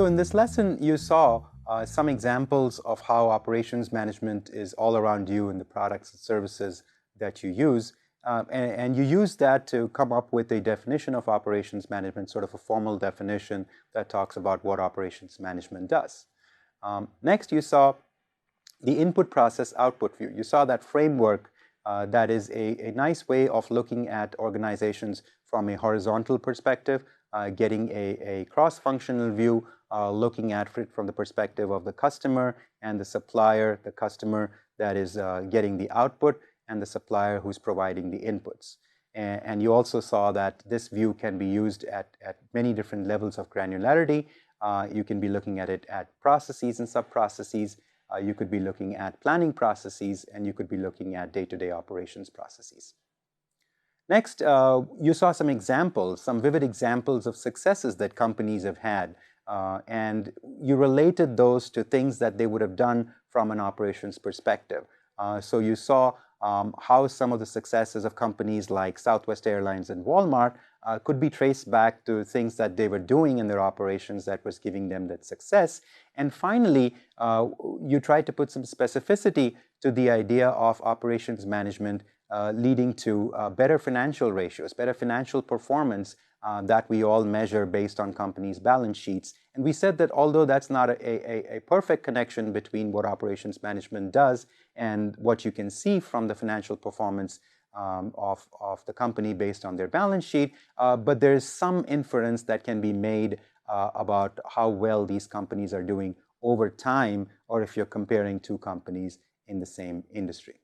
So in this lesson, you saw some examples of how operations management is all around you in the products and services that you use. And you use that to come up with a definition of operations management, sort of a formal definition that talks about what operations management does. Next, you saw the input process output view. You saw that framework that is a nice way of looking at organizations from a horizontal perspective, getting a cross-functional view, looking at it from the perspective of the customer and the supplier, the customer that is getting the output, and the supplier who's providing the inputs. And you also saw that this view can be used at many different levels of granularity. You can be looking at it at processes and sub-processes. You could be looking at planning processes, and you could be looking at day-to-day operations processes. Next, you saw some examples, some vivid examples of successes that companies have had, and you related those to things that they would have done from an operations perspective. So you saw how some of the successes of companies like Southwest Airlines and Walmart could be traced back to things that they were doing in their operations that was giving them that success. And finally, you tried to put some specificity to the idea of operations management leading to better financial ratios, better financial performance that we all measure based on companies' balance sheets. And we said that although that's not a perfect connection between what operations management does and what you can see from the financial performance of the company based on their balance sheet, but there's some inference that can be made about how well these companies are doing over time, or if you're comparing two companies in the same industry.